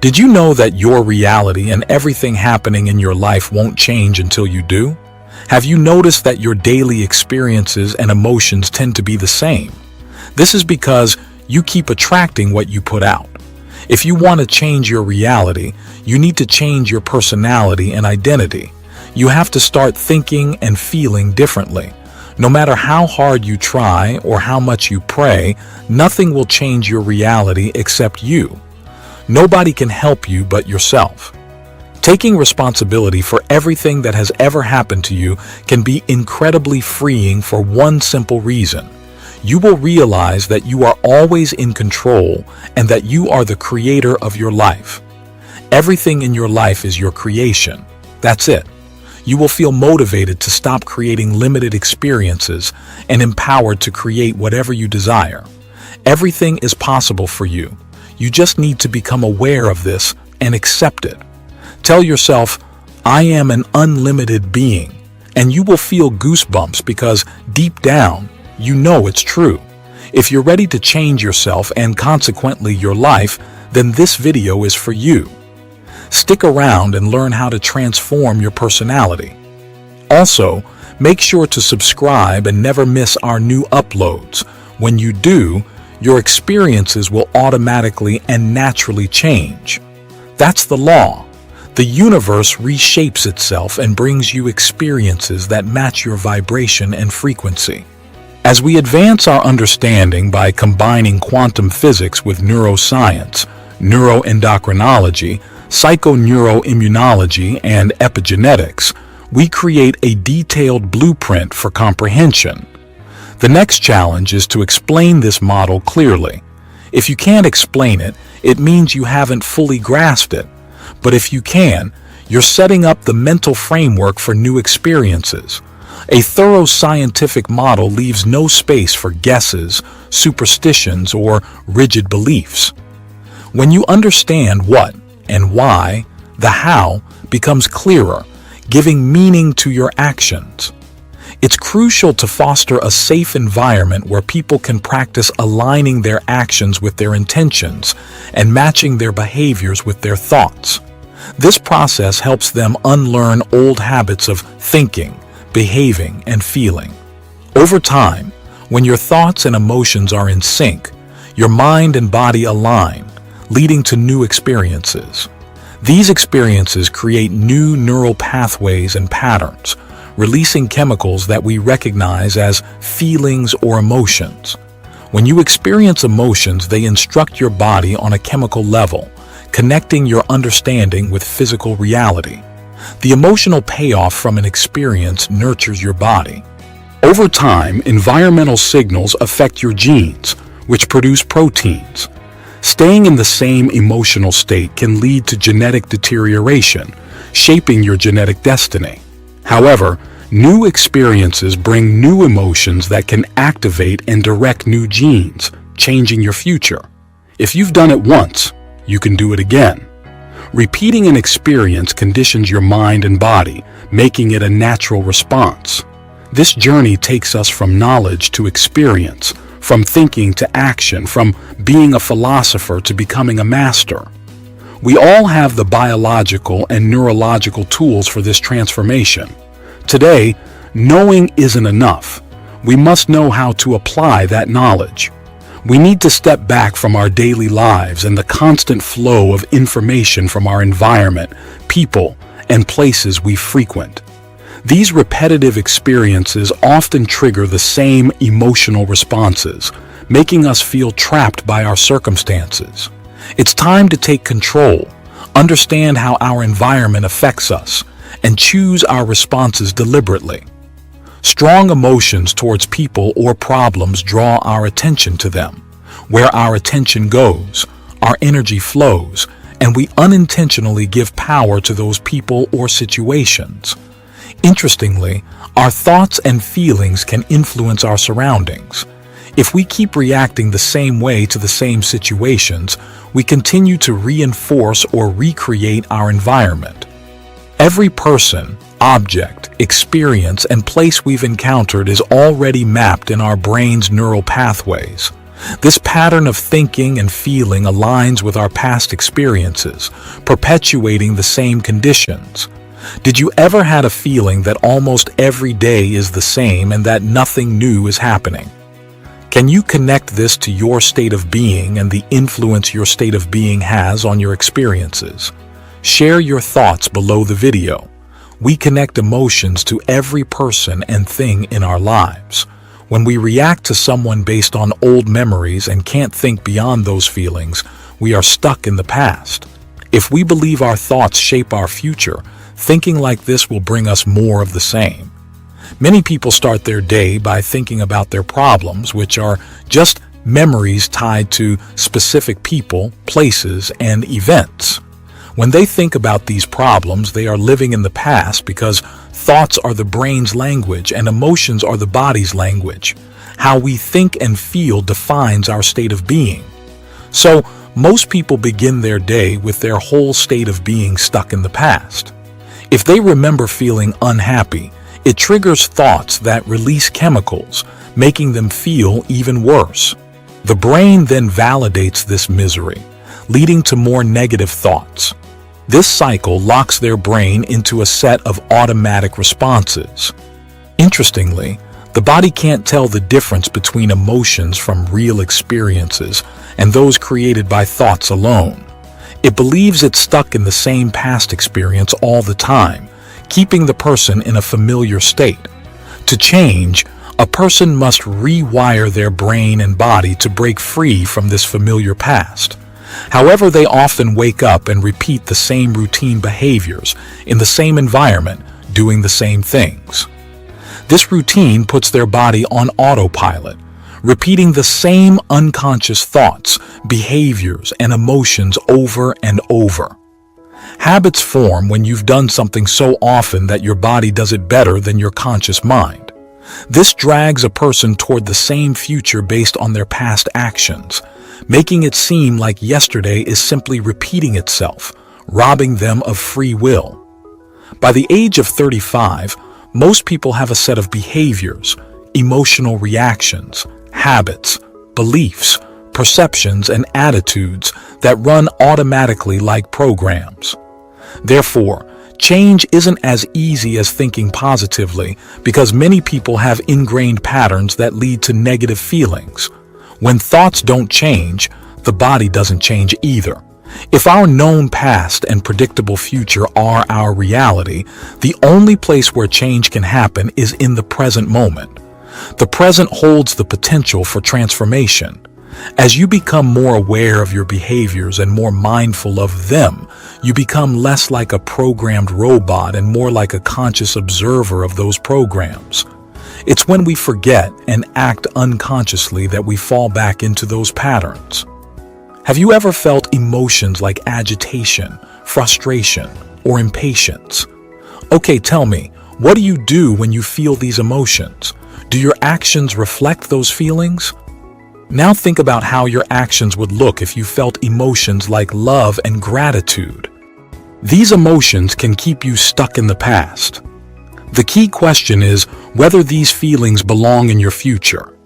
Did you know that your reality and everything happening in your life won't change until you do? Have you noticed that your daily experiences and emotions tend to be the same? This is because you keep attracting what you put out. If you want to change your reality, you need to change your personality and identity. You have to start thinking and feeling differently. No matter how hard you try or how much you pray, nothing will change your reality except you. Nobody can help you but yourself. Taking responsibility for everything that has ever happened to you can be incredibly freeing for one simple reason. You will realize that you are always in control and that you are the creator of your life. Everything in your life is your creation. That's it. You will feel motivated to stop creating limited experiences and empowered to create whatever you desire. Everything is possible for you. You just need to become aware of this and accept it. Tell yourself, I am an unlimited being, and you will feel goosebumps because deep down, you know it's true. If you're ready to change yourself and consequently your life, then this video is for you. Stick around and learn how to transform your personality. Also, make sure to subscribe and never miss our new uploads. When you do, your experiences will automatically and naturally change. That's the law. The universe reshapes itself and brings you experiences that match your vibration and frequency. As we advance our understanding by combining quantum physics with neuroscience, neuroendocrinology, psychoneuroimmunology, and epigenetics, we create a detailed blueprint for comprehension. The next challenge is to explain this model clearly. If you can't explain it, it means you haven't fully grasped it. But if you can, you're setting up the mental framework for new experiences. A thorough scientific model leaves no space for guesses, superstitions, or rigid beliefs. When you understand what and why, the how becomes clearer, giving meaning to your actions. It's crucial to foster a safe environment where people can practice aligning their actions with their intentions and matching their behaviors with their thoughts. This process helps them unlearn old habits of thinking, behaving, and feeling. Over time, when your thoughts and emotions are in sync, your mind and body align, leading to new experiences. These experiences create new neural pathways and patterns, releasing chemicals that we recognize as feelings or emotions. When you experience emotions, they instruct your body on a chemical level, connecting your understanding with physical reality. The emotional payoff from an experience nurtures your body. Over time, environmental signals affect your genes, which produce proteins. Staying in the same emotional state can lead to genetic deterioration, shaping your genetic destiny. However, new experiences bring new emotions that can activate and direct new genes, changing your future. If you've done it once, you can do it again. Repeating an experience conditions your mind and body, making it a natural response. This journey takes us from knowledge to experience, from thinking to action, from being a philosopher to becoming a master. We all have the biological and neurological tools for this transformation. Today, knowing isn't enough. We must know how to apply that knowledge. We need to step back from our daily lives and the constant flow of information from our environment, people, and places we frequent. These repetitive experiences often trigger the same emotional responses, making us feel trapped by our circumstances. It's time to take control, understand how our environment affects us, and choose our responses deliberately. Strong emotions towards people or problems draw our attention to them. Where our attention goes, our energy flows, and we unintentionally give power to those people or situations. Interestingly, our thoughts and feelings can influence our surroundings. If we keep reacting the same way to the same situations, we continue to reinforce or recreate our environment. Every person, object, experience, and place we've encountered is already mapped in our brain's neural pathways. This pattern of thinking and feeling aligns with our past experiences, perpetuating the same conditions. Did you ever had a feeling that almost every day is the same and that nothing new is happening? Can you connect this to your state of being and the influence your state of being has on your experiences? Share your thoughts below the video. We connect emotions to every person and thing in our lives. When we react to someone based on old memories and can't think beyond those feelings, we are stuck in the past. If we believe our thoughts shape our future, thinking like this will bring us more of the same. Many people start their day by thinking about their problems, which are just memories tied to specific people, places, and events. When they think about these problems, they are living in the past because thoughts are the brain's language and emotions are the body's language. How we think and feel defines our state of being. So, most people begin their day with their whole state of being stuck in the past. If they remember feeling unhappy, it triggers thoughts that release chemicals, making them feel even worse. The brain then validates this misery, leading to more negative thoughts. This cycle locks their brain into a set of automatic responses. Interestingly, the body can't tell the difference between emotions from real experiences and those created by thoughts alone. It believes it's stuck in the same past experience all the time, keeping the person in a familiar state. To change, a person must rewire their brain and body to break free from this familiar past. However, they often wake up and repeat the same routine behaviors in the same environment, doing the same things. This routine puts their body on autopilot, repeating the same unconscious thoughts, behaviors, and emotions over and over. Habits form when you've done something so often that your body does it better than your conscious mind. This drags a person toward the same future based on their past actions, making it seem like yesterday is simply repeating itself, robbing them of free will. By the age of 35, most people have a set of behaviors, emotional reactions, habits, beliefs, perceptions, and attitudes that run automatically like programs. Therefore, change isn't as easy as thinking positively because many people have ingrained patterns that lead to negative feelings. When thoughts don't change, the body doesn't change either. If our known past and predictable future are our reality, the only place where change can happen is in the present moment. The present holds the potential for transformation. As you become more aware of your behaviors and more mindful of them, you become less like a programmed robot and more like a conscious observer of those programs. It's when we forget and act unconsciously that we fall back into those patterns. Have you ever felt emotions like agitation, frustration, or impatience? Okay, tell me, what do you do when you feel these emotions? Do your actions reflect those feelings? Now think about how your actions would look if you felt emotions like love and gratitude. These emotions can keep you stuck in the past. The key question is whether these feelings belong in your future.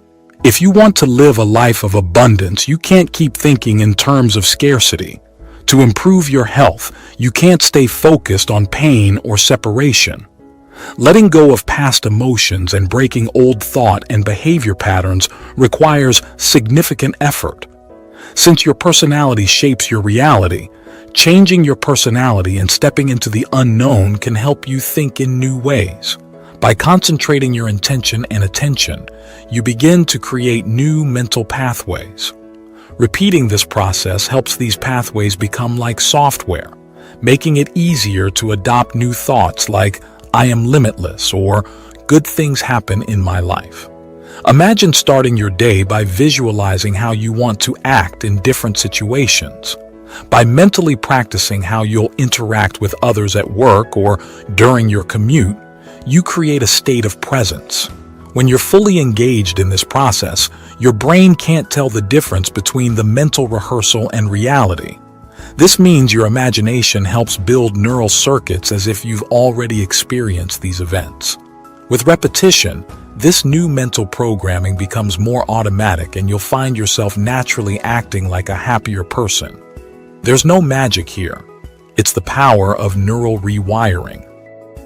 If you want to live a life of abundance, you can't keep thinking in terms of scarcity. To improve your health, you can't stay focused on pain or separation. Letting go of past emotions and breaking old thought and behavior patterns requires significant effort. Since your personality shapes your reality, changing your personality and stepping into the unknown can help you think in new ways. By concentrating your intention and attention, you begin to create new mental pathways. Repeating this process helps these pathways become like software, making it easier to adopt new thoughts like, "I am limitless," or "good things happen in my life." Imagine starting your day by visualizing how you want to act in different situations. By mentally practicing how you'll interact with others at work or during your commute, you create a state of presence. When you're fully engaged in this process, your brain can't tell the difference between the mental rehearsal and reality. This means your imagination helps build neural circuits as if you've already experienced these events. With repetition, This new mental programming becomes more automatic and you'll find yourself naturally acting like a happier person. There's no magic here. It's the power of neural rewiring.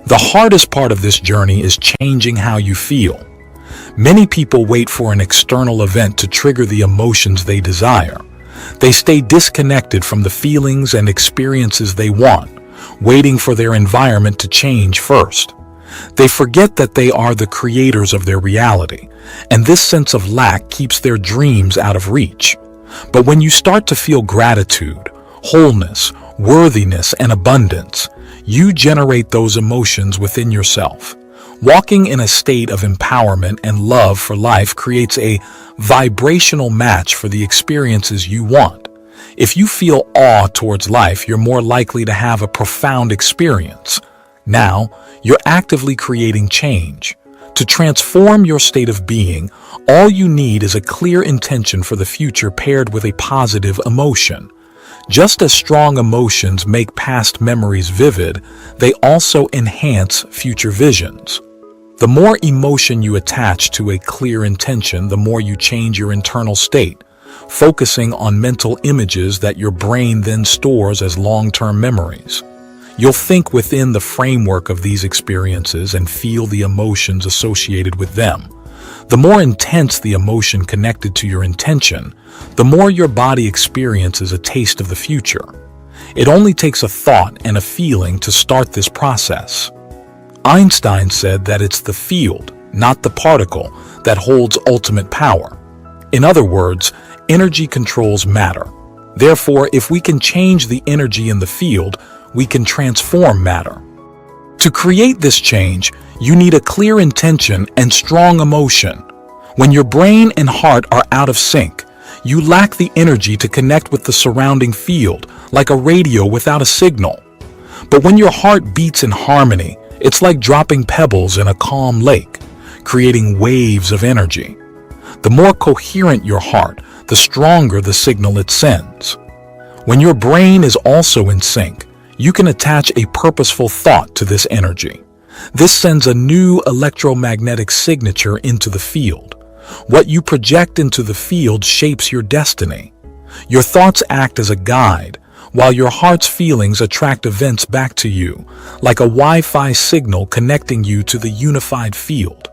The hardest part of this journey is changing how you feel. Many people wait for an external event to trigger the emotions they desire. They stay disconnected from the feelings and experiences they want, waiting for their environment to change first. They forget that they are the creators of their reality, and this sense of lack keeps their dreams out of reach. But when you start to feel gratitude, wholeness, worthiness, and abundance, you generate those emotions within yourself. Walking in a state of empowerment and love for life creates a vibrational match for the experiences you want. If you feel awe towards life, you're more likely to have a profound experience. Now, you're actively creating change. To transform your state of being, all you need is a clear intention for the future paired with a positive emotion. Just as strong emotions make past memories vivid, they also enhance future visions. The more emotion you attach to a clear intention, the more you change your internal state, focusing on mental images that your brain then stores as long-term memories. You'll think within the framework of these experiences and feel the emotions associated with them. The more intense the emotion connected to your intention, the more your body experiences a taste of the future. It only takes a thought and a feeling to start this process. Einstein said that it's the field, not the particle, that holds ultimate power. In other words, energy controls matter. Therefore, if we can change the energy in the field, we can transform matter. To create this change, you need a clear intention and strong emotion. When your brain and heart are out of sync, you lack the energy to connect with the surrounding field, like a radio without a signal. But when your heart beats in harmony, it's like dropping pebbles in a calm lake, creating waves of energy. The more coherent your heart, the stronger the signal it sends. When your brain is also in sync, you can attach a purposeful thought to this energy. This sends a new electromagnetic signature into the field. What you project into the field shapes your destiny. Your thoughts act as a guide, while your heart's feelings attract events back to you, like a Wi-Fi signal connecting you to the unified field.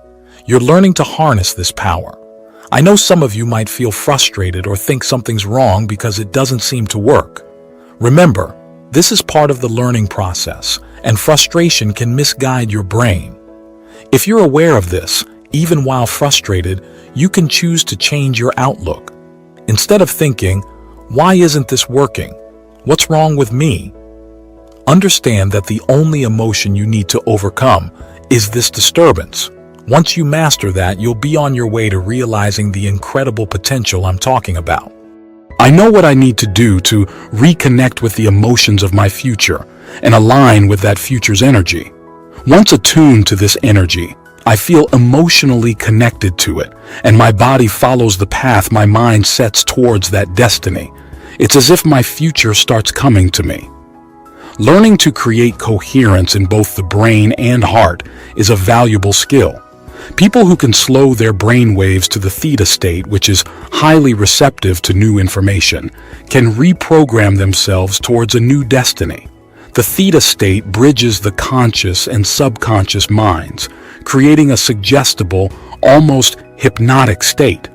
You're learning to harness this power. I know some of you might feel frustrated or think something's wrong because it doesn't seem to work. Remember, this is part of the learning process, and frustration can misguide your brain. If you're aware of this, even while frustrated, you can choose to change your outlook. Instead of thinking, "Why isn't this working? What's wrong with me?" Understand that the only emotion you need to overcome is this disturbance. Once you master that, you'll be on your way to realizing the incredible potential I'm talking about. I know what I need to do to reconnect with the emotions of my future and align with that future's energy. Once attuned to this energy, I feel emotionally connected to it, and my body follows the path my mind sets towards that destiny. It's as if my future starts coming to me. Learning to create coherence in both the brain and heart is a valuable skill. People who can slow their brain waves to the theta state, which is highly receptive to new information, can reprogram themselves towards a new destiny. The theta state bridges the conscious and subconscious minds, creating a suggestible, almost hypnotic state.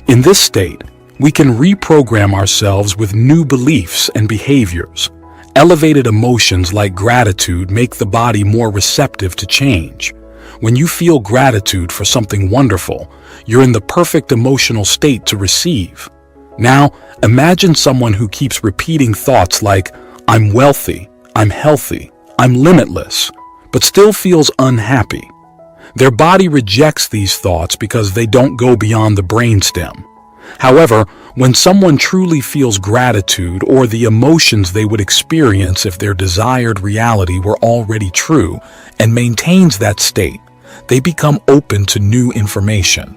In this state, we can reprogram ourselves with new beliefs and behaviors. Elevated emotions like gratitude make the body more receptive to change. When you feel gratitude for something wonderful, you're in the perfect emotional state to receive. Now, imagine someone who keeps repeating thoughts like, "I'm wealthy, I'm healthy, I'm limitless," but still feels unhappy. Their body rejects these thoughts because they don't go beyond the brainstem. However, when someone truly feels gratitude or the emotions they would experience if their desired reality were already true and maintains that state, they become open to new information.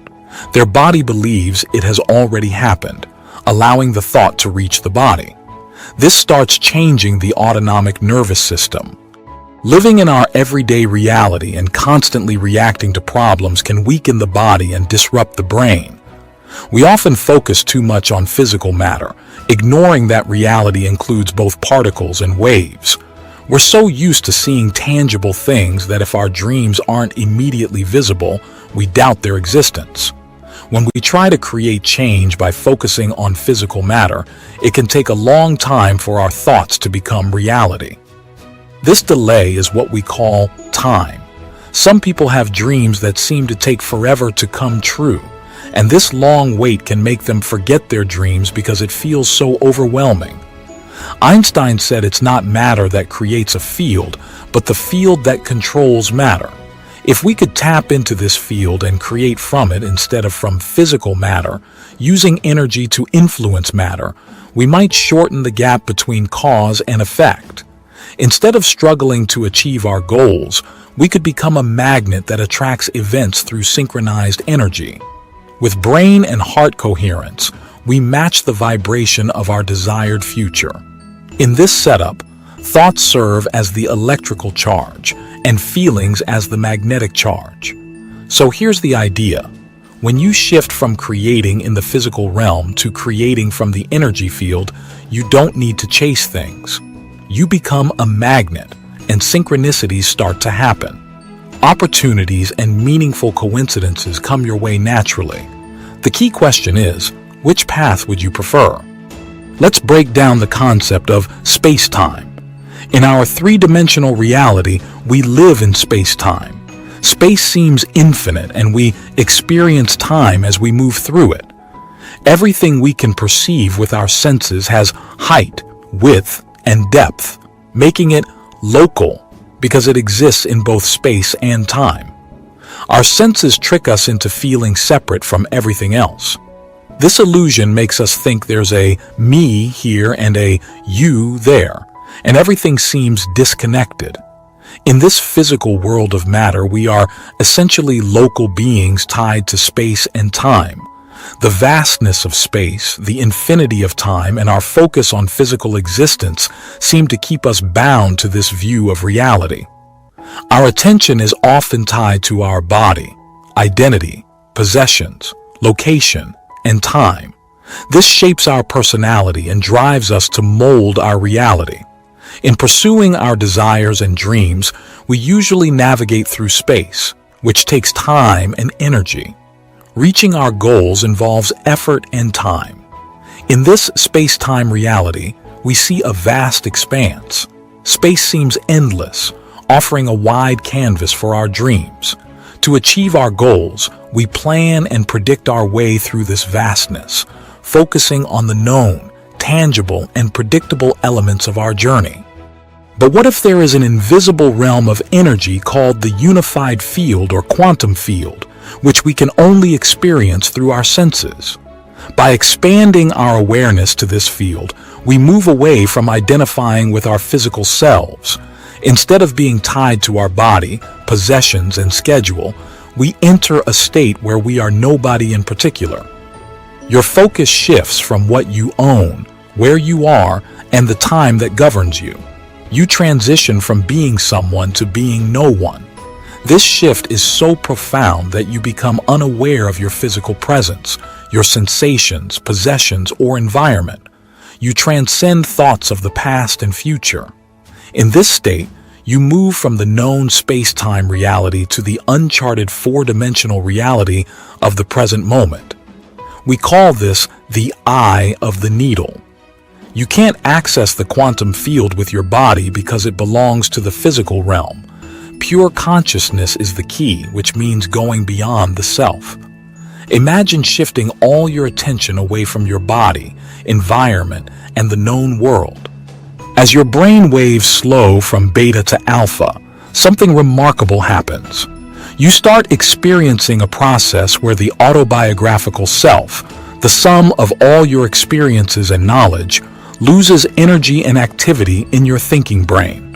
Their body believes it has already happened, allowing the thought to reach the body. This starts changing the autonomic nervous system. Living in our everyday reality and constantly reacting to problems can weaken the body and disrupt the brain. We often focus too much on physical matter, ignoring that reality includes both particles and waves. We're so used to seeing tangible things that if our dreams aren't immediately visible, we doubt their existence. When we try to create change by focusing on physical matter, it can take a long time for our thoughts to become reality. This delay is what we call time. Some people have dreams that seem to take forever to come true, and this long wait can make them forget their dreams because it feels so overwhelming. Einstein said it's not matter that creates a field, but the field that controls matter. If we could tap into this field and create from it instead of from physical matter, using energy to influence matter, we might shorten the gap between cause and effect. Instead of struggling to achieve our goals, we could become a magnet that attracts events through synchronized energy. With brain and heart coherence, we match the vibration of our desired future. In this setup, thoughts serve as the electrical charge and feelings as the magnetic charge. So here's the idea. When you shift from creating in the physical realm to creating from the energy field, you don't need to chase things. You become a magnet, and synchronicities start to happen. Opportunities and meaningful coincidences come your way naturally. The key question is, which path would you prefer? Let's break down the concept of space-time. In our three-dimensional reality, we live in space-time. Space seems infinite, and we experience time as we move through it. Everything we can perceive with our senses has height, width, and depth, making it local because it exists in both space and time. Our senses trick us into feeling separate from everything else. This illusion makes us think there's a me here and a you there, and everything seems disconnected. In this physical world of matter, we are essentially local beings tied to space and time. The vastness of space, the infinity of time, and our focus on physical existence seem to keep us bound to this view of reality. Our attention is often tied to our body, identity, possessions, location, and time. This shapes our personality and drives us to mold our reality. In pursuing our desires and dreams, we usually navigate through space, which takes time and energy. Reaching our goals involves effort and time. In this space-time reality, we see a vast expanse. Space seems endless, offering a wide canvas for our dreams. To achieve our goals, we plan and predict our way through this vastness, focusing on the known, tangible, and predictable elements of our journey. But what if there is an invisible realm of energy called the unified field or quantum field, which we can only experience through our senses? By expanding our awareness to this field, we move away from identifying with our physical selves. Instead of being tied to our body, possessions, and schedule, we enter a state where we are nobody in particular. Your focus shifts from what you own, where you are, and the time that governs you. You transition from being someone to being no one. This shift is so profound that you become unaware of your physical presence, your sensations, possessions, or environment. You transcend thoughts of the past and future. In this state, you move from the known space-time reality to the uncharted four-dimensional reality of the present moment. We call this the eye of the needle. You can't access the quantum field with your body because it belongs to the physical realm. Pure consciousness is the key, which means going beyond the self. Imagine shifting all your attention away from your body, environment, and the known world. As your brain waves slow from beta to alpha, something remarkable happens. You start experiencing a process where the autobiographical self, the sum of all your experiences and knowledge, loses energy and activity in your thinking brain.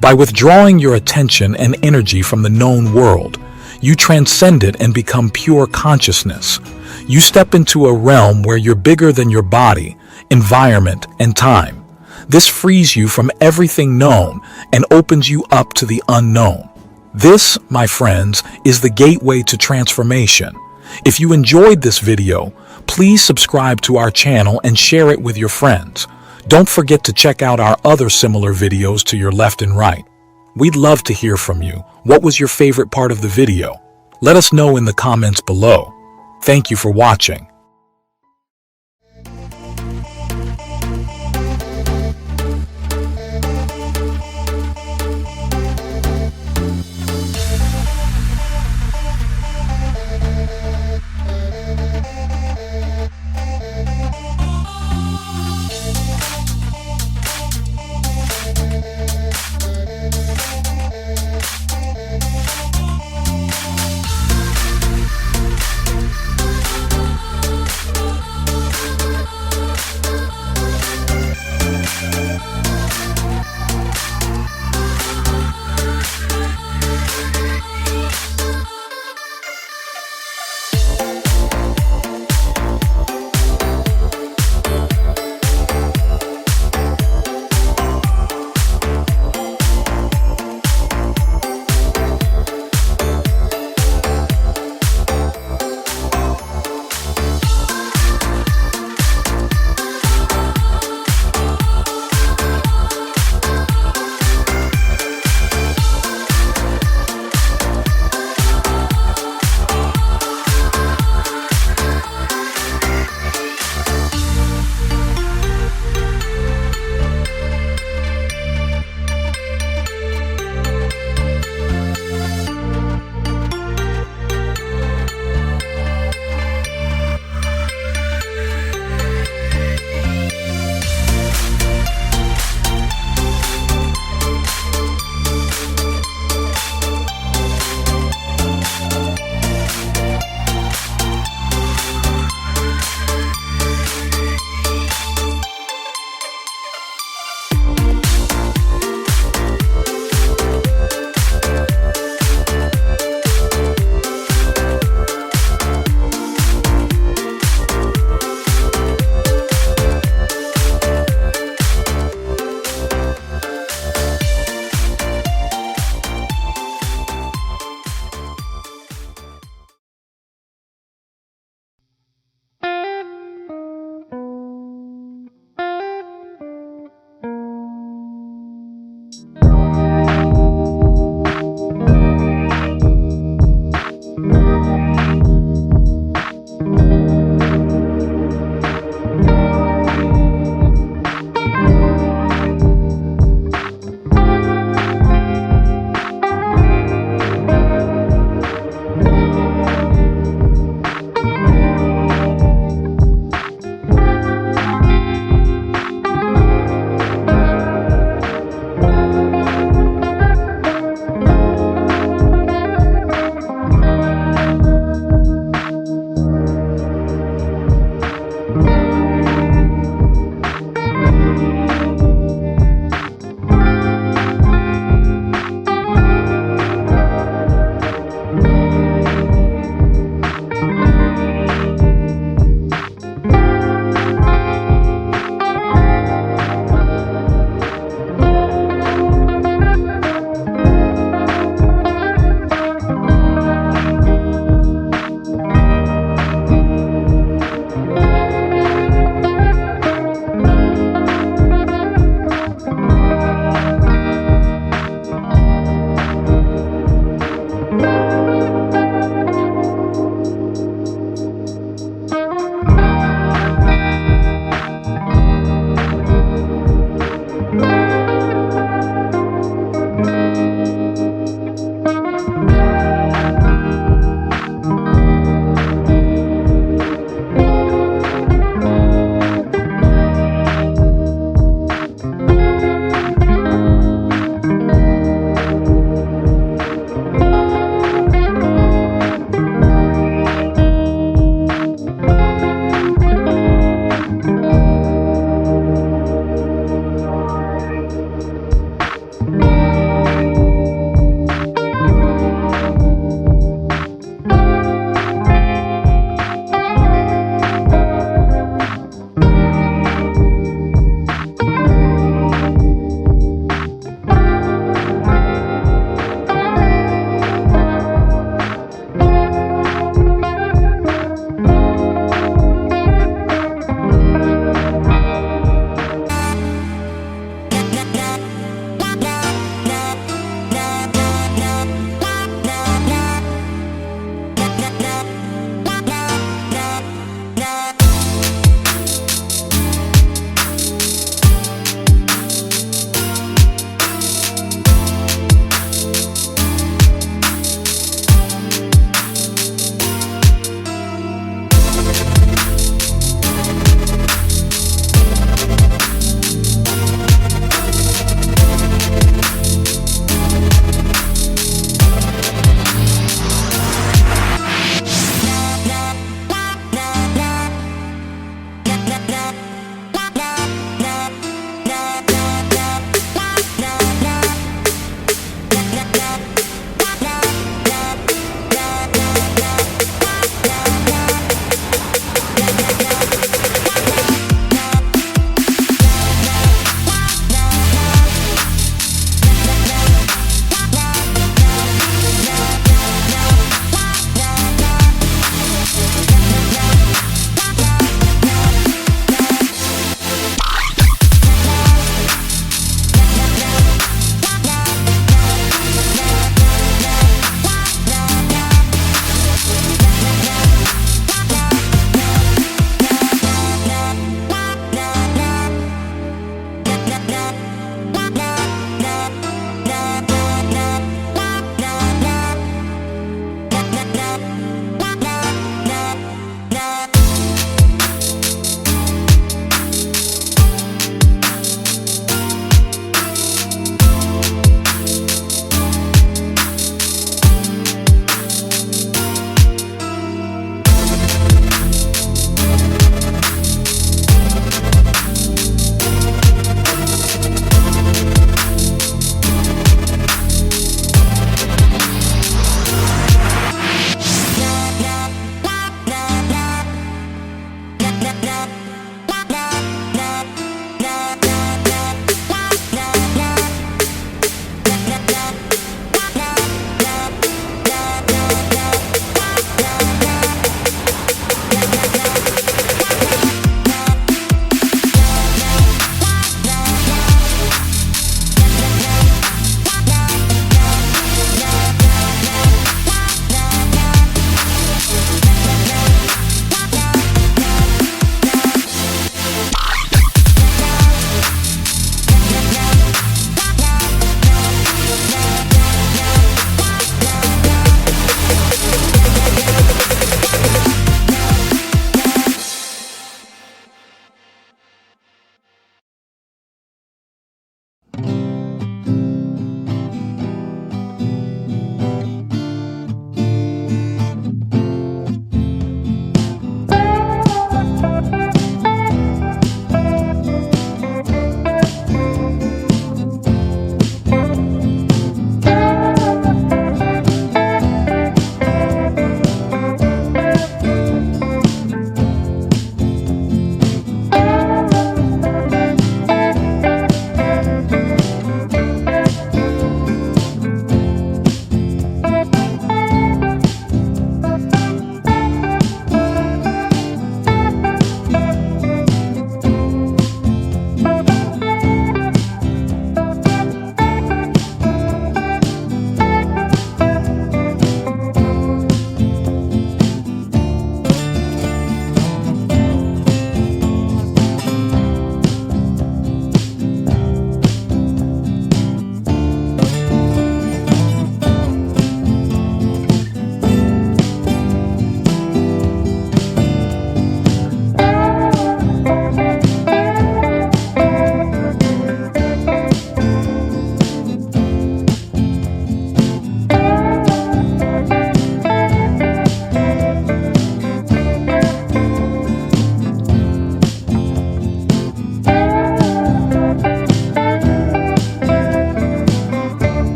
By withdrawing your attention and energy from the known world, you transcend it and become pure consciousness. You step into a realm where you're bigger than your body, environment, and time. This frees you from everything known and opens you up to the unknown. This, my friends, is the gateway to transformation. If you enjoyed this video, please subscribe to our channel and share it with your friends. Don't forget to check out our other similar videos to your left and right. We'd love to hear from you. What was your favorite part of the video? Let us know in the comments below. Thank you for watching.